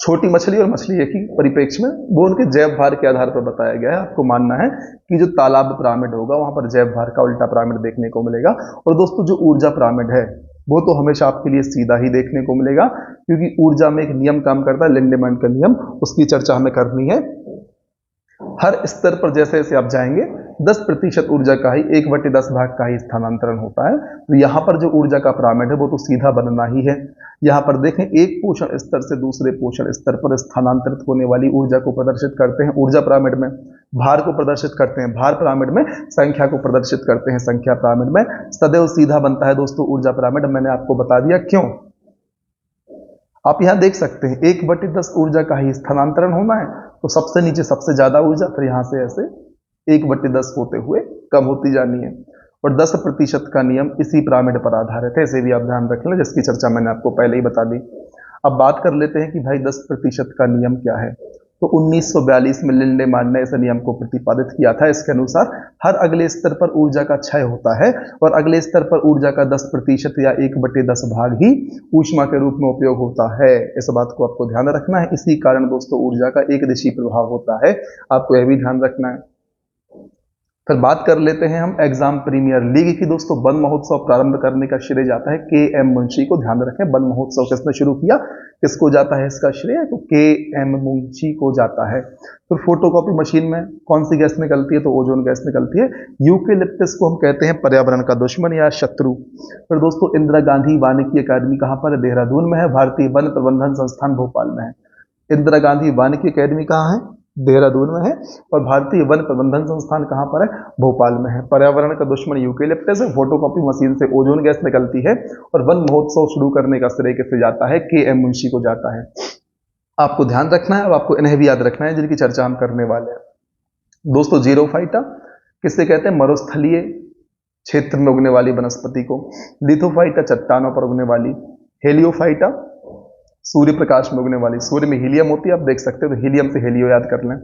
छोटी मछली और मछली एक ही परिप्रेक्ष्य में, वो उनके जैव भार के आधार पर बताया गया है। आपको मानना है कि जो तालाब पिरामिड होगा वहां पर जैव भार का उल्टा पिरामिड देखने को मिलेगा। और दोस्तों जो ऊर्जा पिरामिड है वो तो हमेशा आपके लिए सीधा ही देखने को मिलेगा, क्योंकि ऊर्जा में एक नियम काम करता है, लिंडेमैन का नियम, उसकी चर्चा हमें करनी है। हर स्तर पर जैसे जैसे आप जाएंगे 10% ऊर्जा का ही 1/10 भाग का ही स्थानांतरण होता है। तो यहाँ पर जो ऊर्जा का पिरामिड है वो तो सीधा बनना ही है। यहाँ पर देखें, एक पोषण स्तर से दूसरे पोषण स्तर पर स्थानांतरित होने वाली ऊर्जा को प्रदर्शित करते हैं ऊर्जा पिरामिड में, भार को प्रदर्शित करते हैं भार पिरामिड में, संख्या को प्रदर्शित करते हैं संख्या पिरामिड में। सदैव सीधा बनता है दोस्तों ऊर्जा पिरामिड। मैंने आपको बता दिया क्यों। आप यहां देख सकते हैं 1/10 ऊर्जा का ही स्थानांतरण होना है, तो सबसे नीचे सबसे ज्यादा ऊर्जा, फिर यहां से ऐसे 1/10 होते हुए कम होती जानी है। और 10% का नियम इसी पिरामिड पर आधारित है, इसे भी आप ध्यान रख लें, जिसकी चर्चा मैंने आपको पहले ही बता दी। अब बात कर लेते हैं कि भाई 10% का नियम क्या है। तो 1942 में लिंडेमान ने इस नियम को प्रतिपादित किया था। इसके अनुसार हर अगले स्तर पर ऊर्जा का क्षय होता है और अगले स्तर पर ऊर्जा का 10% या 1/10 भाग ही ऊष्मा के रूप में उपयोग होता है। इस बात को आपको ध्यान रखना है। इसी कारण दोस्तों ऊर्जा का एक दिशी प्रभाव होता है, आपको यह भी ध्यान रखना है। फिर बात कर लेते हैं हम एग्जाम प्रीमियर लीग की। दोस्तों वन महोत्सव प्रारंभ करने का श्रेय जाता है के.एम. मुंशी को। ध्यान रखें, वन महोत्सव किसने शुरू किया, किसको जाता है इसका श्रेय, तो के.एम. मुंशी को जाता है। फिर फोटोकॉपी मशीन में कौन सी गैस निकलती है, तो ओजोन गैस निकलती है। यूकेलिप्टस को हम कहते हैं पर्यावरण का दुश्मन या शत्रु। फिर दोस्तों इंदिरा गांधी वानिकी अकादमी कहां पर है, देहरादून में है। भारतीय वन प्रबंधन संस्थान भोपाल में है। इंदिरा गांधी वानिकी अकादमी कहाँ है, देहरादून में है। और भारतीय वन प्रबंधन संस्थान कहां पर है, भोपाल में है। पर्यावरण का दुश्मन यूकेलिप्टस है। फोटोकॉपी मशीन से ओजोन गैस निकलती है। और वन महोत्सव शुरू करने का श्रेय किससे जाता है, के.एम. मुंशी को जाता है। आपको ध्यान रखना है और आपको इन्हें भी याद रखना है जिनकी चर्चा हम करने वाले हैं। दोस्तों जीरोफाइटा किससे कहते हैं, मरुस्थलीय क्षेत्र में उगने वाली वनस्पति को। लिथोफाइटा चट्टानों पर उगने वाली। हेलियोफाइटा सूर्य प्रकाश में उगने वाली, सूर्य में हीलियम होती है, आप देख सकते हो, तो हीलियम से हेलियो याद कर लें।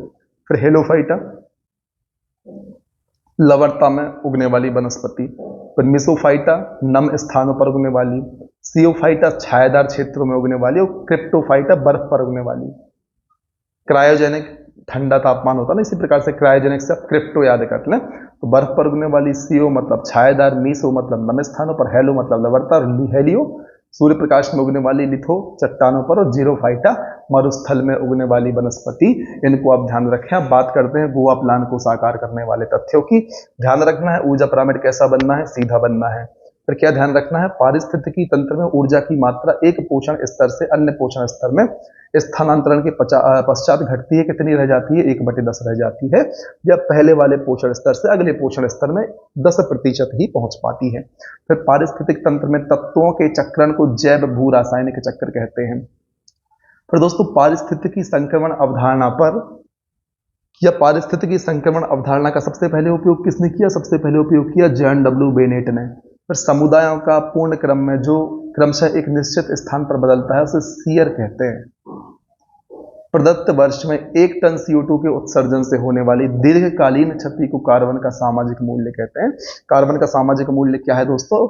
फिर हेलोफाइटा लवणता में उगने वाली वनस्पति। फिर मिसोफाइटा नम स्थानों पर उगने वाली। सियोफाइटा छायादार क्षेत्रों में उगने वाली। और क्रिप्टोफाइटा बर्फ पर उगने वाली। क्रायोजेनिक ठंडा तापमान होता है ना, इसी प्रकार से क्रायोजेनिक से आप क्रिप्टो याद कर लें, तो बर्फ पर उगने वाली। सीओ मतलब छायादार, मीसो मतलब नम स्थानों पर, हेलो मतलब लवणता, और हेलियो सूर्य प्रकाश में उगने वाली, लिथो चट्टानों पर, और जीरोफाइटा मरुस्थल में उगने वाली वनस्पति। इनको आप ध्यान रखें। अब बात करते हैं गोवा प्लान को साकार करने वाले तथ्यों की। ध्यान रखना है ऊर्जा पिरामिड कैसा बनना है, सीधा बनना है। फिर क्या ध्यान रखना है, पारिस्थितिकी तंत्र में ऊर्जा की मात्रा एक पोषण स्तर से अन्य पोषण स्तर में स्थानांतरण के पश्चात घटती है, कितनी रह जाती है, 1/10 रह जाती है। या पहले वाले पोषण स्तर से अगले पोषण स्तर में 10% ही पहुंच पाती है। फिर पारिस्थितिक तंत्र में तत्वों के चक्रण को जैव भू रासायनिक चक्र कहते हैं। फिर दोस्तों पारिस्थितिकी संक्रमण अवधारणा पर, या पारिस्थितिकी संक्रमण अवधारणा का सबसे पहले उपयोग किसने किया, सबसे पहले उपयोग किया जॉन डब्ल्यू बेनेट ने। फिर समुदायों का पूर्ण क्रम में जो क्रमशः एक निश्चित स्थान पर बदलता है उसे सीयर कहते हैं। प्रदत्त वर्ष में 1 टन CO2 के उत्सर्जन से होने वाली दीर्घकालीन क्षति को कार्बन का सामाजिक मूल्य कहते हैं। कार्बन का सामाजिक मूल्य क्या है दोस्तों,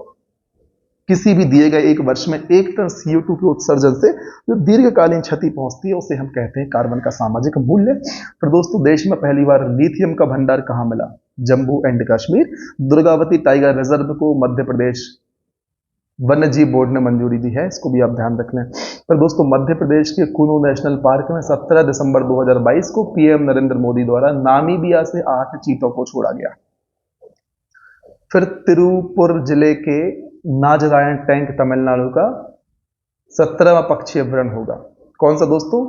किसी भी दिए गए एक वर्ष में 1 टन CO2 के उत्सर्जन से जो दीर्घकालीन क्षति पहुंचती है उसे हम कहते हैं कार्बन का सामाजिक मूल्य। फिर दोस्तों देश में पहली बार लिथियम का भंडार कहां मिला, Jammu and Kashmir. Durgavati tiger reserve को मध्य प्रदेश वन्य जीव बोर्ड ने मंजूरी दी है, इसको भी आप ध्यान रख लें। पर दोस्तों मध्य प्रदेश के कुनू नेशनल पार्क में 17 दिसंबर 2022 को पीएम नरेंद्र मोदी द्वारा नामीबिया से 8 चीतों को छोड़ा गया। फिर तिरुपुर जिले के नाजरायण टैंक तमिलनाडु का 17वां पक्षी अभ्यारण्य होगा। कौन सा दोस्तों,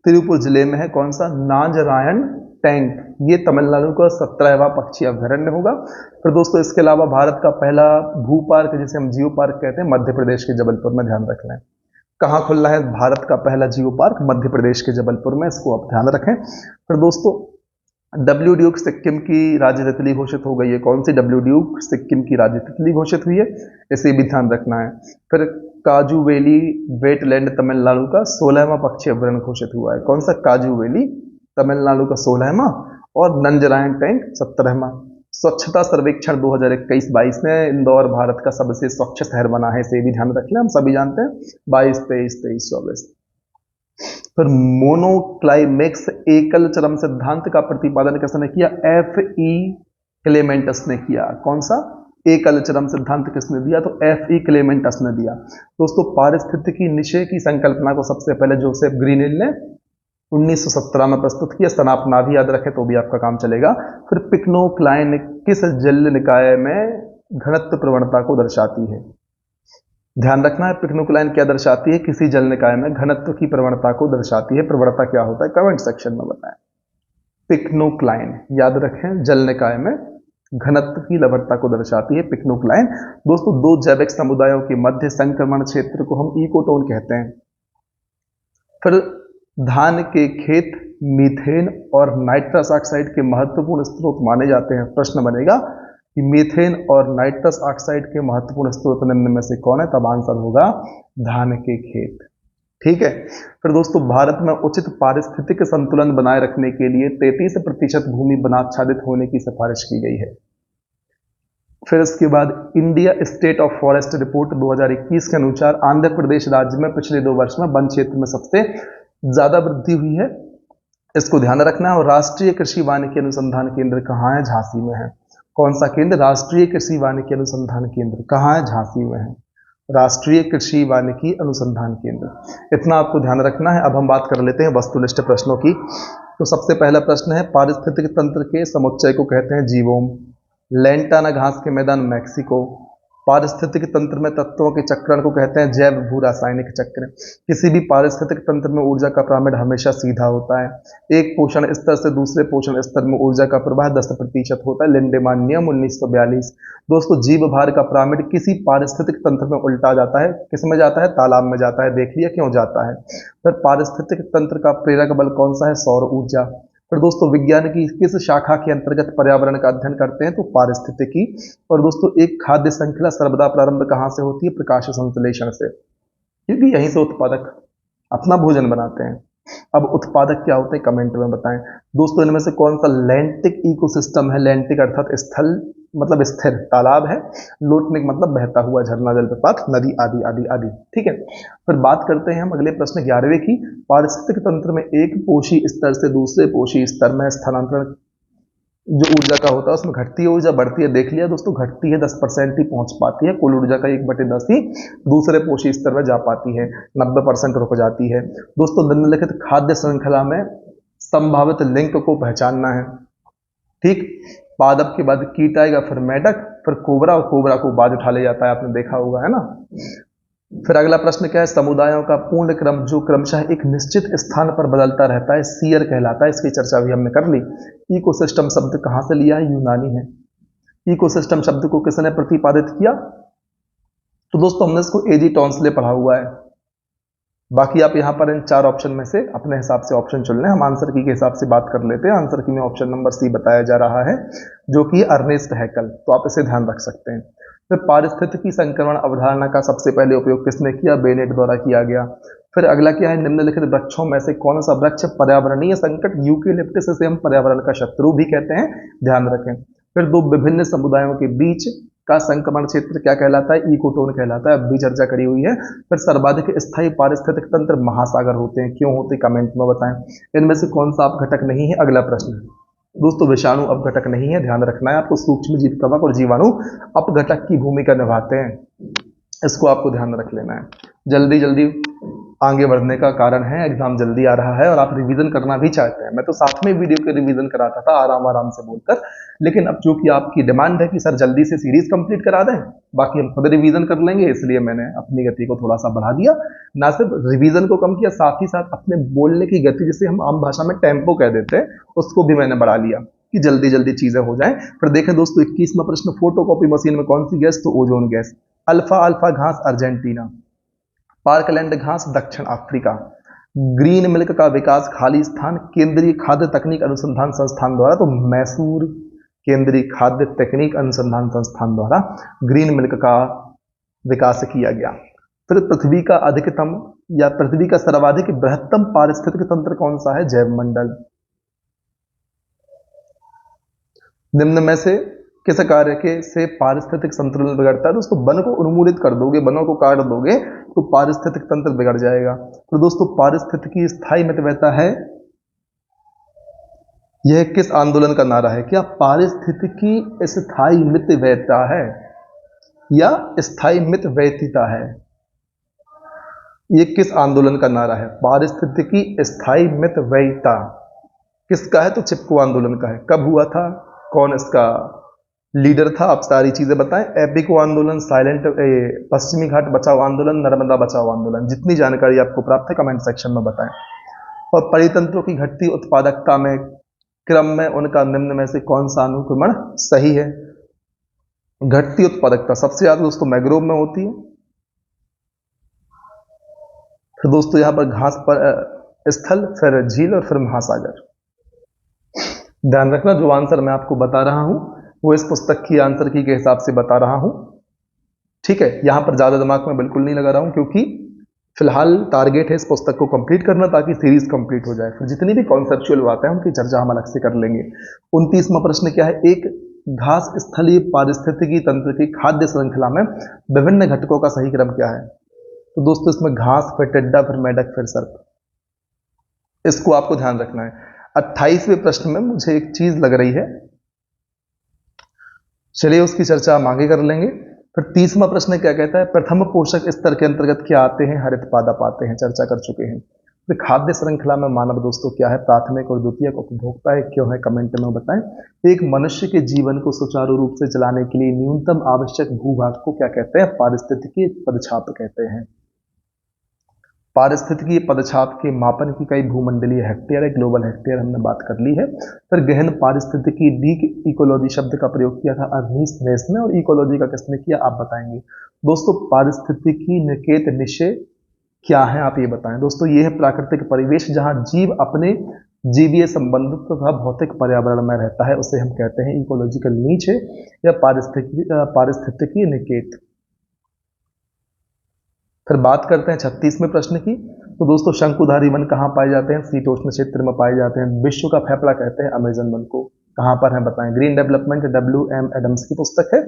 तिरुपुर जिले में है, कौन सा, नाजरायण टैंक, ये तमिलनाडु का 17वां पक्षी अभ्यारण्य होगा। फिर दोस्तों इसके अलावा भारत का पहला भू पार्क जिसे हम जियो पार्क कहते हैं, मध्य प्रदेश के जबलपुर में, ध्यान रख लें। कहाँ खुल रहा है भारत का पहला जियो पार्क, मध्य प्रदेश के जबलपुर में, इसको आप ध्यान रखें। फिर दोस्तों डब्ल्यू ड्यूक सिक्किम की राज्य तितली घोषित हो गई है। कौन सी डब्ल्यू ड्यूक सिक्किम की राज्य तितली घोषित हुई है, इसे भी ध्यान रखना है। फिर काजू वैली वेटलैंड तमिलनाडु का 16वां पक्षी अभ्यारण्य घोषित हुआ है। कौन सा? काजू वैली तमिलनाडु का 16वां और नंजरायण टैंक 17वां। स्वच्छता सर्वेक्षण 2021-22 में इंदौर भारत का सबसे स्वच्छ शहर बना है, इसे भी ध्यान रख लें, हम सभी जानते हैं 22, 23, 23, 24। फिर मोनोक्लाइमेक्स एकल चरम सिद्धांत का प्रतिपादन किसने किया? F.E. क्लेमेंटस ने किया। कौन सा? एकल चरम सिद्धांत किसने दिया? तो F.E. क्लेमेंटस ने दिया। दोस्तों पारिस्थितिकी निषय की संकल्पना को सबसे पहले जोसेफ ग्रीनिल ने 1917 में प्रस्तुत किया। सन आप ना भी याद रखें तो भी आपका काम चलेगा। फिर पिक्नोक्लाइन किस जल निकाय में घनत्व प्रवणता को दर्शाती है? ध्यान रखना है, पिक्नोक्लाइन क्या दर्शाती है? किसी जल निकाय में घनत्व की प्रवणता को दर्शाती है। प्रवणता क्या होता है कमेंट सेक्शन में बताएं। पिक्नोक्लाइन याद रखें, जल निकाय में घनत्व की लवणता को दर्शाती है पिक्नोक्लाइन। दोस्तों दो जैविक समुदायों के मध्य संक्रमण क्षेत्र को हम इकोटोन कहते हैं। फिर धान के खेत मीथेन और नाइट्रस ऑक्साइड के महत्वपूर्ण स्रोत माने जाते हैं। प्रश्न बनेगा कि मीथेन और नाइट्रस ऑक्साइड के महत्वपूर्ण स्रोत निम्न में से कौन है? तब आंसर होगा धान के खेत। ठीक है। फिर दोस्तों भारत में उचित पारिस्थितिक संतुलन बनाए रखने के लिए 33% भूमि वनाच्छादित होने की सिफारिश की गई है। फिर इसके बाद India state of forest report 2021 के अनुसार आंध्र प्रदेश राज्य में पिछले 2 वर्ष में वन क्षेत्र में सबसे ज्यादा वृद्धि हुई है, इसको ध्यान रखना है। और राष्ट्रीय कृषि वानिकी अनुसंधान केंद्र कहाँ है? झांसी में है। कौन सा केंद्र? राष्ट्रीय कृषि वानिकी अनुसंधान केंद्र कहाँ है? झांसी में है। राष्ट्रीय कृषि वानिकी अनुसंधान केंद्र, इतना आपको ध्यान रखना है। अब हम बात कर लेते हैं वस्तुनिष्ठ प्रश्नों की। तो सबसे पहला प्रश्न है, पारिस्थितिक तंत्र के समुच्चय को कहते हैं जीवोम। लेंटाना घास के मैदान मैक्सिको। पारिस्थितिक तंत्र में तत्वों के चक्रण को कहते हैं जैव भू रासायनिक चक्र। किसी भी पारिस्थितिक तंत्र में ऊर्जा का पिरामिड हमेशा सीधा होता है। एक पोषण स्तर से दूसरे पोषण स्तर में ऊर्जा का प्रवाह 10% होता है। लिंडेमान नियम 1942। दोस्तों जीव भार का पिरामिड किसी पारिस्थितिक तंत्र में उल्टा जाता है। किस में जाता है? तालाब में जाता है। देख लिया क्यों जाता है। फिर पारिस्थितिक तंत्र का प्रेरक बल कौन सा है? सौर ऊर्जा। फिर दोस्तों विज्ञान की किस शाखा के अंतर्गत पर्यावरण का अध्ययन करते हैं? तो पारिस्थितिकी। और दोस्तों एक खाद्य श्रृंखला सर्वदा प्रारंभ कहाँ से होती है? प्रकाश संश्लेषण से, क्योंकि यहीं से उत्पादक अपना भोजन बनाते हैं। अब उत्पादक क्या होते हैं कमेंट में बताएं। दोस्तों इनमें से कौन सा लैंटिक इकोसिस्टम है? लैंटिक अर्थात स्थल मतलब स्थिर तालाब है। लोटनिक मतलब बहता हुआ झरना, जलप्रपात, नदी आदि आदि आदि। ठीक है। फिर बात करते हैं हम अगले प्रश्न 11वें की। पारिस्थितिक तंत्र में एक पोषी स्तर से दूसरे पोषी स्तर में स्थानांतरण जो ऊर्जा का होता है उसमें घटती है ऊर्जा, बढ़ती है। देख लिया दोस्तों, घटती है 10% ही पहुंच पाती है। कुल ऊर्जा का 1/10 ही दूसरे पोषी स्तर में जा पाती है, 90% रुक जाती है। दोस्तों निम्नलिखित खाद्य श्रृंखला में संभावित लिंक को पहचानना है। ठीक, पादप के बाद कीट आएगा, फिर मेढक, फिर कोबरा, और कोबरा को बाद उठा ले जाता है, आपने देखा होगा, है ना। फिर अगला प्रश्न क्या है? समुदायों का पूर्ण क्रम जो क्रमशः एक निश्चित स्थान पर बदलता रहता है सीयर कहलाता है। इसकी चर्चा भी हमने कर ली। इकोसिस्टम शब्द कहां से लिया है? यूनानी है। इकोसिस्टम शब्द को किसने प्रतिपादित किया? तो दोस्तों हमने इसको एजी टॉन्सले पढ़ा हुआ है। बाकी आप यहां पर इन 4 ऑप्शन में से अपने हिसाब से ऑप्शन चुन लें। हम आंसर की के हिसाब से बात कर लेते हैं। आंसर की में ऑप्शन नंबर सी बताया जा रहा है, जो कि अर्नेस्ट हैकल, तो आप इसे ध्यान रख सकते हैं। फिर पारिस्थितिकी संक्रमण अवधारणा का सबसे पहले उपयोग किसने किया? बेनेट द्वारा किया गया। फिर अगला क्या है? निम्नलिखित वृक्षों में से कौन सा वृक्ष पर्यावरणीय संकट? यूकेलिप्टस, इसे हम पर्यावरण का शत्रु भी कहते हैं, ध्यान रखें। फिर दो विभिन्न समुदायों के बीच का संक्रमण क्षेत्र क्या कहलाता है? इकोटोन कहलाता है, अब भी चर्चा करी हुई है। फिर सर्वाधिक स्थायी पारिस्थितिक तंत्र महासागर होते हैं, क्यों होते कमेंट में बताएं। इनमें से कौन सा अपघटक नहीं है? अगला प्रश्न दोस्तों विषाणु अपघटक नहीं है, ध्यान रखना है आपको। सूक्ष्म जीव कवक और जीवाणु अपघटक की भूमिका निभाते हैं, इसको आपको ध्यान रख लेना है। जल्दी जल्दी आगे बढ़ने का कारण है एग्जाम जल्दी आ रहा है और आप रिवीजन करना भी चाहते हैं। मैं तो साथ में वीडियो के रिवीजन कराता था आराम आराम से बोलकर, लेकिन अब चूंकि आपकी डिमांड है कि सर जल्दी से सीरीज कंप्लीट करा दें, बाकी हम खुद रिवीजन कर लेंगे, इसलिए मैंने अपनी गति को थोड़ा सा बढ़ा दिया। ना सिर्फ रिवीजन को कम किया, साथ ही साथ अपने बोलने की गति, जिसे हम आम भाषा में टेम्पो कह देते हैं, उसको भी मैंने बढ़ा लिया कि जल्दी जल्दी चीजें हो जाएं। फिर देखें दोस्तों 21वां प्रश्न, फोटोकॉपी मशीन में कौन सी गैस? तो ओजोन गैस। अल्फा अल्फा घास अर्जेंटीना, पार्कलैंड घास दक्षिण अफ्रीका। ग्रीन मिल्क का विकास खाली स्थान केंद्रीय खाद्य तकनीक अनुसंधान संस्थान द्वारा, तो मैसूर केंद्रीय खाद्य तकनीक अनुसंधान संस्थान द्वारा ग्रीन मिल्क का विकास किया गया। फिर पृथ्वी का अधिकतम या पृथ्वी का सर्वाधिक बृहत्तम पारिस्थितिक तंत्र कौन सा है? जैव मंडल। निम्न में से किस कार्य के से पारिस्थितिक संतुलन बिगड़ता है? दोस्तों वन को उन्मूलित कर दोगे, वनों को काट दोगे तो पारिस्थितिक तंत्र बिगड़ जाएगा। तो दोस्तों पारिस्थितिकी स्थायी मितव्ययता है, यह किस आंदोलन का नारा है? क्या पारिस्थितिकी स्थायी मितव्ययता है या स्थायी मितव्ययिता है? यह किस आंदोलन का नारा है? पारिस्थितिकी स्थायी मितव्ययिता किसका है? तो चिपको आंदोलन का है। कब हुआ था? कौन इसका लीडर था? आप सारी चीजें बताएं। एपिको आंदोलन, साइलेंट पश्चिमी घाट बचाओ आंदोलन, नर्मदा बचाओ आंदोलन। जितनी जानकारी आपको प्राप्त है कमेंट सेक्शन में बताएं। और परितंत्रों की घटती उत्पादकता में क्रम में उनका निम्न में से कौन सा अनुक्रमण सही है? घटती उत्पादकता सबसे ज्यादा दोस्तों मैग्रोव में होती है। फिर दोस्तों यहां पर घास पर स्थल, फिर झील और फिर महासागर। ध्यान रखना जो आंसर मैं आपको बता रहा हूं वो इस पुस्तक की आंसर की के हिसाब से बता रहा हूं, ठीक है। यहां पर ज्यादा दिमाग में बिल्कुल नहीं लगा रहा हूं क्योंकि फिलहाल टारगेट है इस पुस्तक को कंप्लीट करना ताकि सीरीज कंप्लीट हो जाए। फिर जितनी भी कॉन्सेप्चुअल बातें हैं उनकी चर्चा हम अलग से कर लेंगे। 29वां प्रश्न क्या है? एक घास स्थलीय पारिस्थितिकी तंत्र की खाद्य श्रृंखला में विभिन्न घटकों का सही क्रम क्या है? तो दोस्तों इसमें घास, फिर टिड्डा, फिर मेढक, फिर सर्प। इसको आपको ध्यान रखना है। 28वें प्रश्न में मुझे एक चीज लग रही है, चलिए उसकी चर्चा हम आगे कर लेंगे। फिर 30वां प्रश्न क्या कहता है? प्रथम पोषक स्तर के अंतर्गत क्या आते हैं? हरित पादप आते हैं, चर्चा कर चुके हैं। फिर खाद्य श्रृंखला में मानव दोस्तों क्या है? प्राथमिक और द्वितीयक उपभोक्ता है। क्यों है? कमेंट में बताएं। एक मनुष्य के जीवन को सुचारू रूप से चलाने के लिए न्यूनतम आवश्यक भूभाग को क्या कहते हैं? पारिस्थितिकी पदछाप कहते हैं। पारिस्थितिकी पदछाप के मापन की कई भूमंडलीय हेक्टेयर है, ग्लोबल हेक्टेयर हमने बात कर ली है। फिर गहन पारिस्थितिकी डीक इकोलॉजी शब्द का प्रयोग किया था अर्नीस्ट नेस ने, और इकोलॉजी का किसने किया आप बताएंगे। दोस्तों पारिस्थितिकी निकेत निश्चय क्या है आप ये बताएं। दोस्तों ये है प्राकृतिक परिवेश जहां जीव अपने जीवीय संबंध तथा भौतिक पर्यावरण में रहता है, उसे हम कहते हैं इकोलॉजिकल नीच है या पारिस्थितिकी निकेत। फिर बात करते हैं 36वें प्रश्न की। तो दोस्तों शंकुधारी वन कहाँ पाए जाते हैं? शीतोष्ण क्षेत्र में पाए जाते हैं। विश्व का फेफड़ा कहते हैं अमेजन वन को। कहाँ पर है बताएं। ग्रीन डेवलपमेंट, WM एडम्स की पुस्तक है।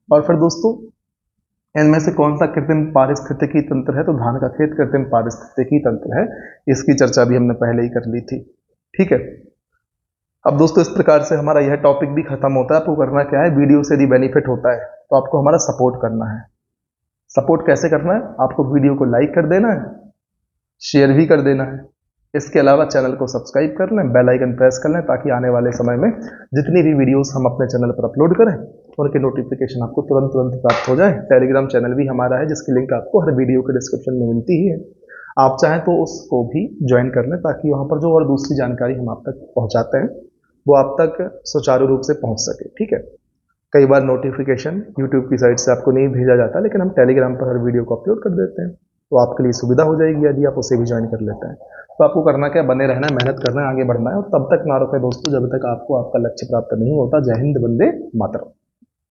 और फिर दोस्तों इनमें से कौन सा कृत्रिम पारिस्थितिकी तंत्र है? तो धान का खेत कृत्रिम पारिस्थितिकी तंत्र है। इसकी चर्चा भी हमने पहले ही कर ली थी, ठीक है। अब दोस्तों इस प्रकार से हमारा यह टॉपिक भी खत्म होता है। आपको करना क्या है? वीडियो से यदि बेनिफिट होता है तो आपको हमारा सपोर्ट करना है। सपोर्ट कैसे करना है? आपको वीडियो को लाइक कर देना है, शेयर भी कर देना है। इसके अलावा चैनल को सब्सक्राइब कर लें, बेल आइकन प्रेस कर लें ताकि आने वाले समय में जितनी भी वीडियोस हम अपने चैनल पर अपलोड करें उनके नोटिफिकेशन आपको तुरंत प्राप्त हो जाए। टेलीग्राम चैनल भी हमारा है जिसकी लिंक आपको हर वीडियो के डिस्क्रिप्शन में मिलती ही है। आप चाहें तो उसको भी ज्वाइन कर लें ताकि वहाँ पर जो और दूसरी जानकारी हम आप तक पहुँचाते हैं वो आप तक सुचारू रूप से पहुँच सके, ठीक है। कई बार नोटिफिकेशन यूट्यूब की साइट से आपको नहीं भेजा जाता, लेकिन हम टेलीग्राम पर हर वीडियो को अपलोड कर देते हैं, तो आपके लिए सुविधा हो जाएगी यदि आप उसे भी ज्वाइन कर लेते हैं। तो आपको करना क्या? बने रहना है, मेहनत करना है, आगे बढ़ना है, और तब तक ना रुके दोस्तों जब तक आपको आपका लक्ष्य प्राप्त नहीं होता। जय हिंद, वंदे मातरम।